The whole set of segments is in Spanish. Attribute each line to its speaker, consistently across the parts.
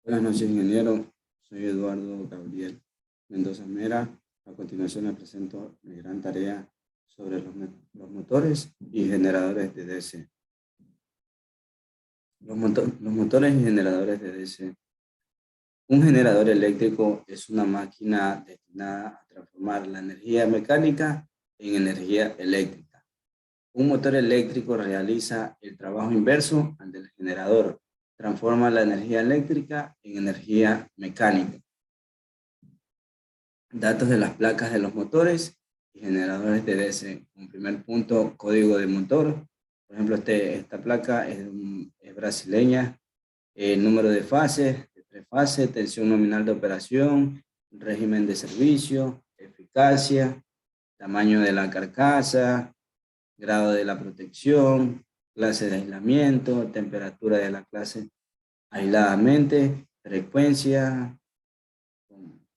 Speaker 1: Buenas noches, ingeniero. Soy Eduardo Gabriel Mendoza Mera. A continuación le presento mi gran tarea sobre los motores y generadores de DC. Los motores y generadores de DC. Un generador eléctrico es una máquina destinada a transformar la energía mecánica en energía eléctrica. Un motor eléctrico realiza el trabajo inverso al del generador. Transforma la energía eléctrica en energía mecánica. Datos de las placas de los motores y generadores de DC. Un primer punto, código de motor. Por ejemplo, esta placa es brasileña. El número de fases, de 3 fases, tensión nominal de operación, régimen de servicio, eficacia, tamaño de la carcasa, grado de la protección, clase de aislamiento, temperatura de la clase aisladamente, frecuencia,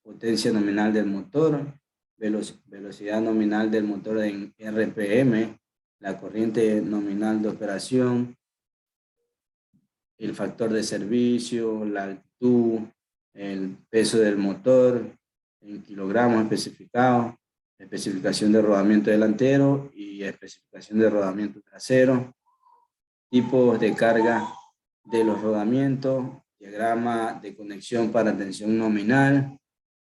Speaker 1: potencia nominal del motor, velocidad nominal del motor en RPM, la corriente nominal de operación, el factor de servicio, la altitud, el peso del motor en kilogramos especificados, especificación de rodamiento delantero y especificación de rodamiento trasero, tipos de carga de los rodamientos, diagrama de conexión para tensión nominal,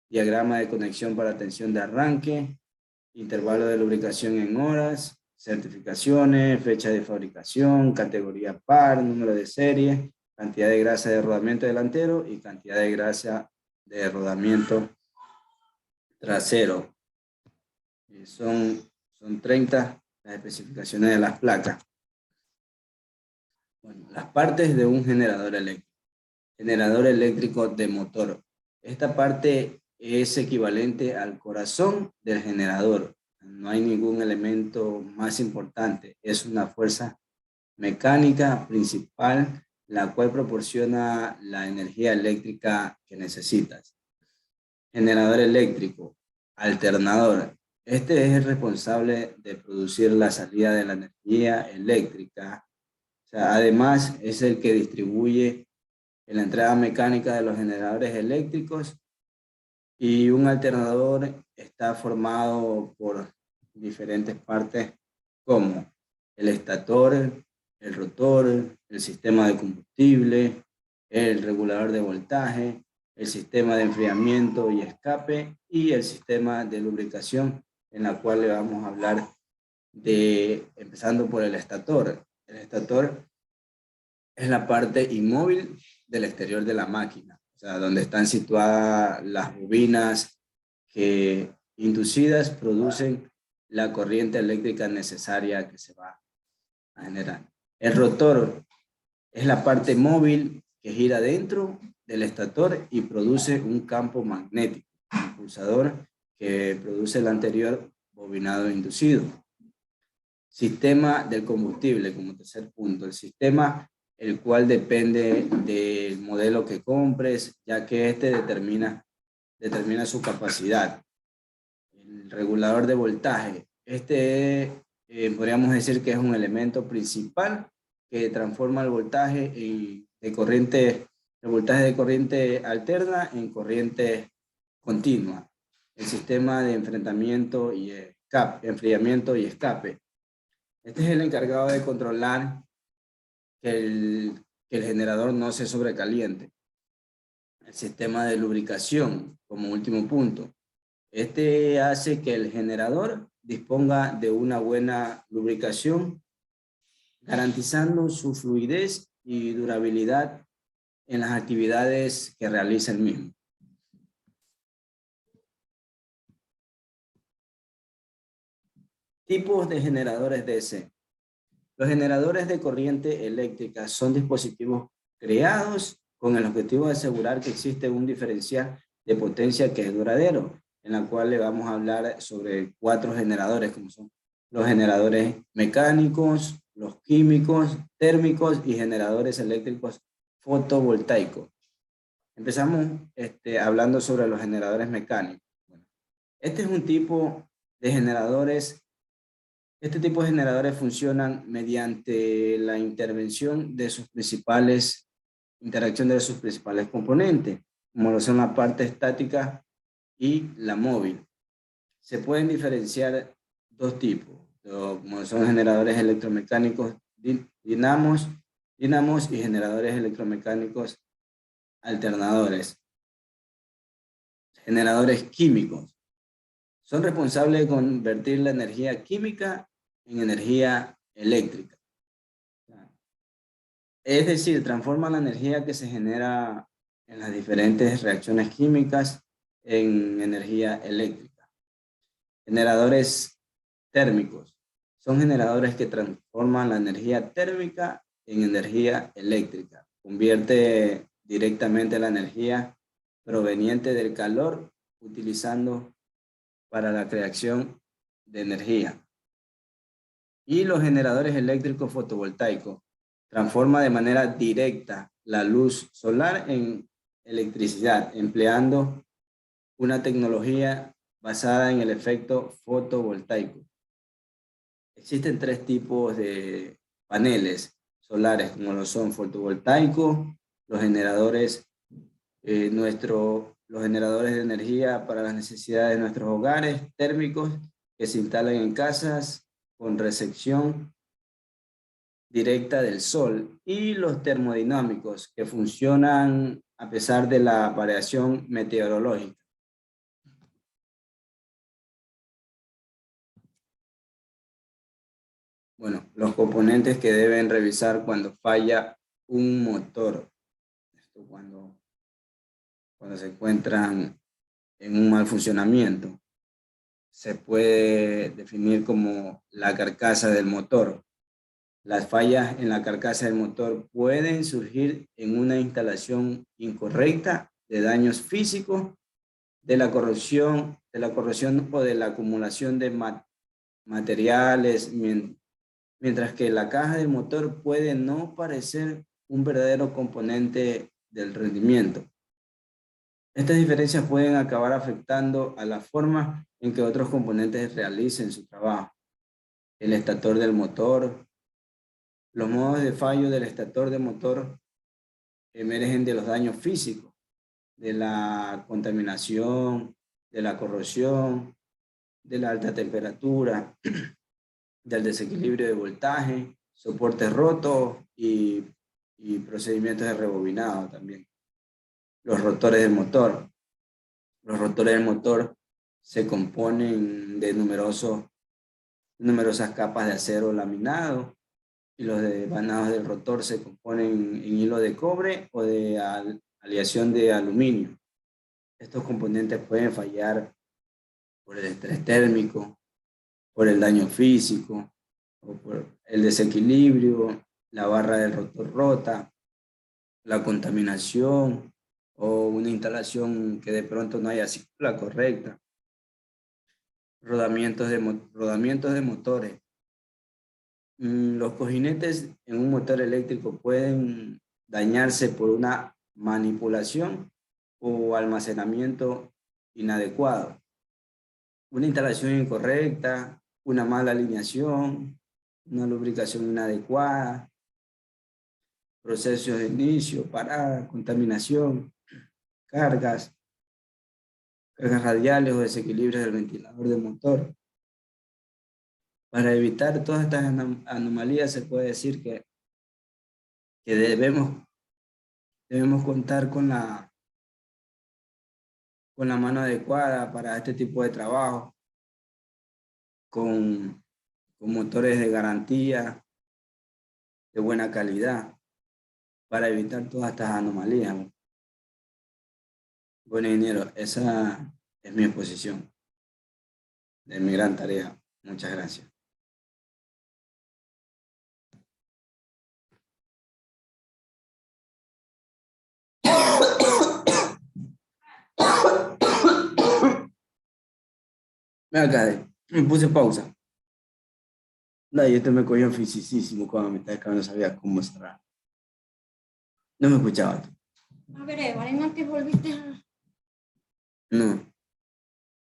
Speaker 1: diagrama de conexión para tensión de arranque, intervalo de lubricación en horas, certificaciones, fecha de fabricación, categoría par, número de serie, cantidad de grasa de rodamiento delantero y cantidad de grasa de rodamiento trasero. Son 30 las especificaciones de las placas. Bueno, las partes de un generador eléctrico. Generador eléctrico de motor. Esta parte es equivalente al corazón del generador. No hay ningún elemento más importante. Es una fuerza mecánica principal, la cual proporciona la energía eléctrica que necesitas. Generador eléctrico, alternador. Este es el responsable de producir la salida de la energía eléctrica. O sea, además, es el que distribuye la entrada mecánica de los generadores eléctricos, y un alternador está formado por diferentes partes como el estator, el rotor, el sistema de combustible, el regulador de voltaje, el sistema de enfriamiento y escape y el sistema de lubricación, en la cual le vamos a hablar empezando por el estator. El estator es la parte inmóvil del exterior de la máquina, o sea, donde están situadas las bobinas que inducidas producen la corriente eléctrica necesaria que se va a generar. El rotor es la parte móvil que gira dentro del estator y produce un campo magnético, impulsador que produce el anterior bobinado inducido. Sistema del combustible como tercer punto. El sistema el cual depende del modelo que compres, ya que este determina su capacidad. El regulador de voltaje. Podríamos decir que es un elemento principal que transforma el voltaje el voltaje de corriente alterna en corriente continua. El sistema de enfriamiento y escape. Este es el encargado de controlar que el generador no se sobrecaliente. El sistema de lubricación, como último punto. Este hace que el generador disponga de una buena lubricación, garantizando su fluidez y durabilidad en las actividades que realiza el mismo. Tipos de generadores DC. Los generadores de corriente eléctrica son dispositivos creados con el objetivo de asegurar que existe un diferencial de potencia que es duradero, en la cual le vamos a hablar sobre 4 generadores, como son los generadores mecánicos, los químicos, térmicos y generadores eléctricos fotovoltaicos. Empezamos hablando sobre los generadores mecánicos. Bueno, este es un tipo de generadores. Este tipo de generadores funcionan mediante la intervención de sus principales interacción de sus principales componentes, como lo son la parte estática y la móvil. Se pueden diferenciar dos tipos, como son generadores electromecánicos dinamos y generadores electromecánicos alternadores. Generadores químicos son responsables de convertir la energía química en energía eléctrica. Es decir, transforman la energía que se genera en las diferentes reacciones químicas en energía eléctrica. Generadores térmicos son generadores que transforman la energía térmica en energía eléctrica. Convierte directamente la energía proveniente del calor utilizando para la creación de energía. Y los generadores eléctricos fotovoltaicos transforma de manera directa la luz solar en electricidad, empleando una tecnología basada en el efecto fotovoltaico. Existen tres tipos de paneles solares, como lo son fotovoltaicos, los generadores, los generadores de energía para las necesidades de nuestros hogares, térmicos, que se instalan en casas con recepción directa del sol, y los termodinámicos, que funcionan a pesar de la variación meteorológica. Bueno, los componentes que deben revisar cuando falla un motor. Esto cuando se encuentran en un mal funcionamiento. Se puede definir como la carcasa del motor. Las fallas en la carcasa del motor pueden surgir en una instalación incorrecta, de daños físicos, de la corrosión o de la acumulación de materiales, mientras que la caja del motor puede no parecer un verdadero componente del rendimiento. Estas diferencias pueden acabar afectando a la forma en que otros componentes realicen su trabajo. El estator del motor. Los modos de fallo del estator de motor emergen de los daños físicos, de la contaminación, de la corrosión, de la alta temperatura, del desequilibrio de voltaje, soportes rotos y procedimientos de rebobinado también. Los rotores del motor. Los rotores del motor se componen de numerosas capas de acero laminado, y los vanados del rotor se componen en hilo de cobre o de aleación de aluminio. Estos componentes pueden fallar por el estrés térmico, por el daño físico, o por el desequilibrio, la barra del rotor rota, la contaminación o una instalación que de pronto no haya sido la correcta. Rodamientos de motores. Los cojinetes en un motor eléctrico pueden dañarse por una manipulación o almacenamiento inadecuado, una instalación incorrecta, una mala alineación, una lubricación inadecuada, procesos de inicio, parada, contaminación, cargas radiales o desequilibrios del ventilador del motor. Para evitar todas estas anomalías se puede decir que debemos contar con la mano adecuada para este tipo de trabajo, con motores de garantía, de buena calidad, para evitar todas estas anomalías. Bueno, ingeniero, esa es mi exposición de mi gran tarea. Muchas gracias. Ven acá, me puse pausa. No, yo te me cogió fisicísimo cuando me estaba no sabía cómo cerrar. No me escuchaba tú.
Speaker 2: A ver, Eva, ¿no te volviste a...?
Speaker 1: No.